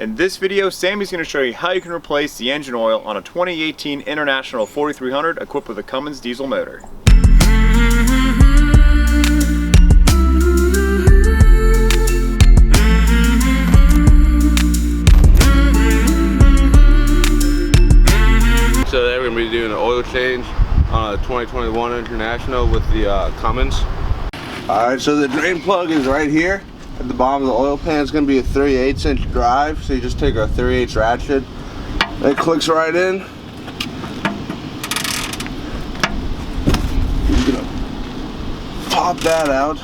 In this video, Sammy's going to show you how you can replace the engine oil on a 2018 International 4300 equipped with a Cummins diesel motor. So today we're going to be doing an oil change on a 2021 International with the Cummins. Alright, so the drain plug is right here. At the bottom of the oil pan is going to be a 3/8 inch drive, so you just take a 3/8 ratchet. It clicks right in. You're going to pop that out.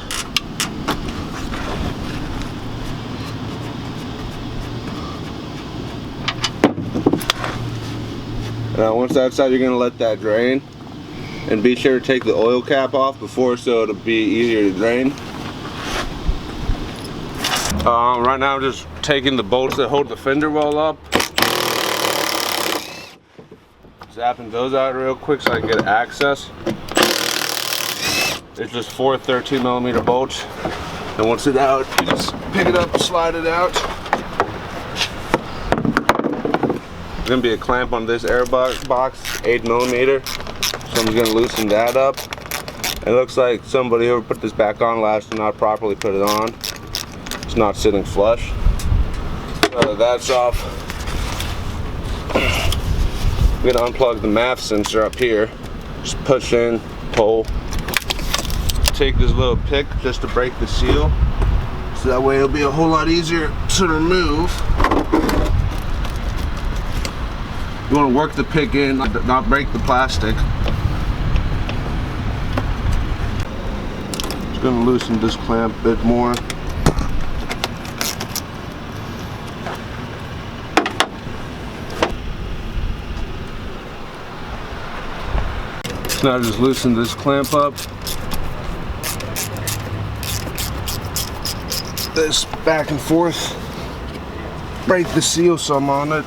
Now once that's out, you're going to let that drain. And be sure to take the oil cap off before, so it'll be easier to drain. Right now I'm just taking the bolts that hold the fender well up, zapping those out real quick so I can get access. It's just 4 13mm bolts, and once it's out, you just pick it up and slide it out. There's going to be a clamp on this air box, 8mm, so I'm just going to loosen that up. It looks like somebody who put this back on last and not properly put it on. It's not sitting flush. So that's off. I'm going to unplug the Maf sensor up here. Just push in, pull. Take this little pick just to break the seal, so that way it'll be a whole lot easier to remove. You want to work the pick in, not break the plastic. Just going to loosen this clamp a bit more. Now just loosen this clamp up. This back and forth. Break the seal some on it.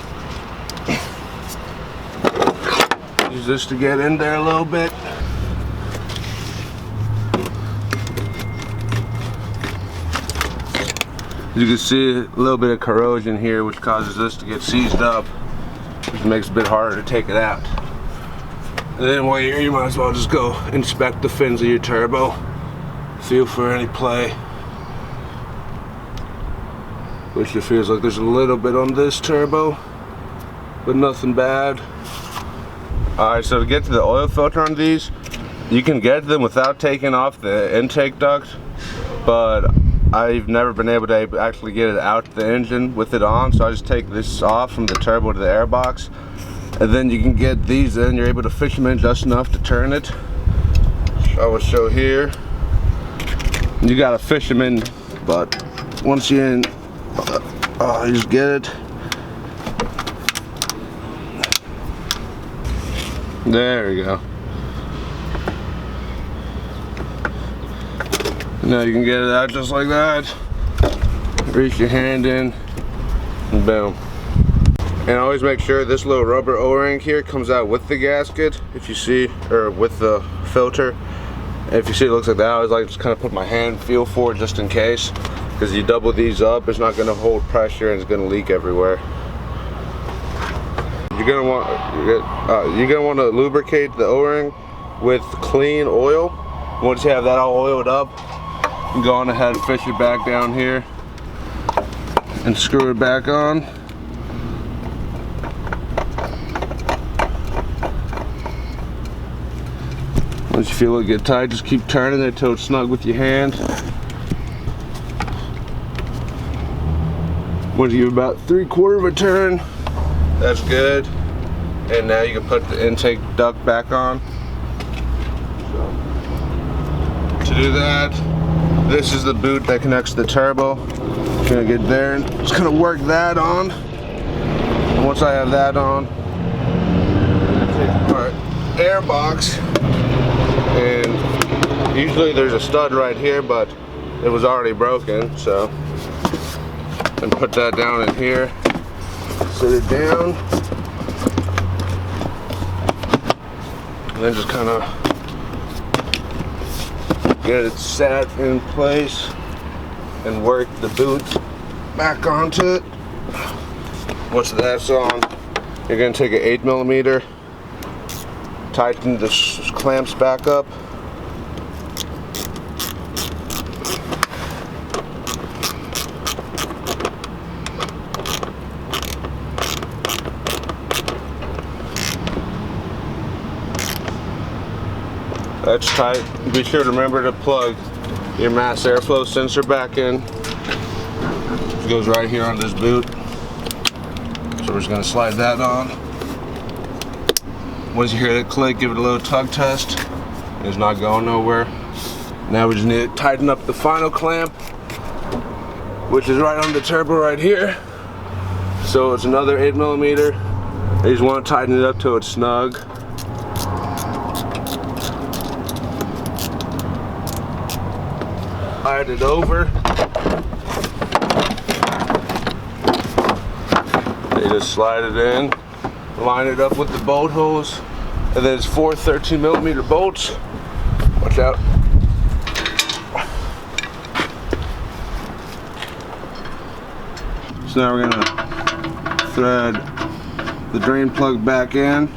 Use this to get in there a little bit. As you can see, a little bit of corrosion here, which causes this to get seized up, which makes it a bit harder to take it out. And then while you're here, you might as well just go inspect the fins of your turbo. Feel for any play. Which it feels like there's a little bit on this turbo, but nothing bad. Alright, so to get to the oil filter on these, you can get them without taking off the intake duct, but I've never been able to actually get it out the engine with it on, so I just take this off from the turbo to the air box. And then you can get these in, you're able to fish them in just enough to turn it. I will show here. You gotta fish them in, but once you're in, you just get it. There we go. Now you can get it out just like that. Reach your hand in, and boom. And always make sure this little rubber O-ring here comes out with the gasket, if you see, or with the filter. And if you see it looks like that, I always like to just kind of put my hand, feel for it just in case, because you double these up, it's not going to hold pressure and it's going to leak everywhere. You're going to want to lubricate the O-ring with clean oil. Once you have that all oiled up, you can go on ahead and fish it back down here and screw it back on. Once you feel it get tight, just keep turning it until it's snug with your hand. Once you give about 3/4 of a turn, that's good. And now you can put the intake duct back on. So, to do that, this is the boot that connects to the turbo. I'm gonna get there and just gonna work that on. And once I have that on, I'm gonna take our air box. And usually there's a stud right here, but it was already broken, so and put that down in here, sit it down, and then just kind of get it set in place and work the boot back onto it. once that's on, you're going to take an 8mm, tighten the clamps back up. That's tight. Be sure to remember to plug your mass airflow sensor back in. It goes right here on this boot. So we're just going to slide that on. Once you hear it click, give it a little tug test. It's not going nowhere. Now we just need to tighten up the final clamp, which is right on the turbo right here. So it's another 8mm. You just want to tighten it up till it's snug. Slide it over. You just slide it in, line it up with the bolt holes, and then it's 4 13mm bolts. Watch out. So now we're gonna thread the drain plug back in.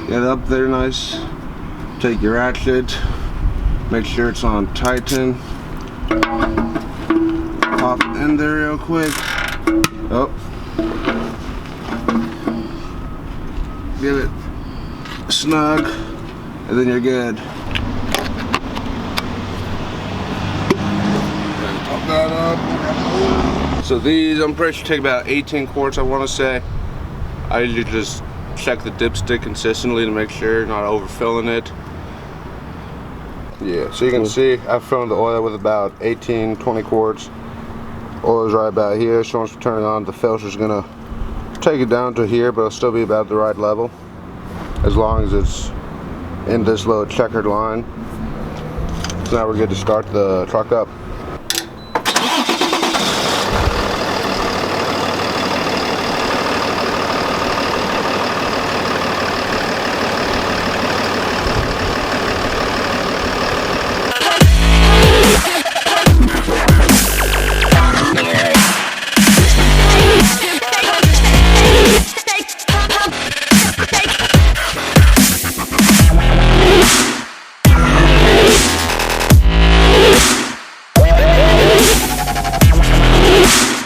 Get up there nice. Take your ratchet. Make sure it's on Tighten. Pop it in there real quick. Oh. Give it snug, and then you're good. Pop that up. So these, I'm pretty sure take about 18 quarts, I want to say. I usually just check the dipstick consistently to make sure not overfilling it. Yeah, so you can see I've filled the oil with about 18-20 quarts. Oil's right about here, so once we turn it on, the filter's gonna take it down to here, but it'll still be about the right level as long as it's in this little checkered line. So now we're good to start the truck up.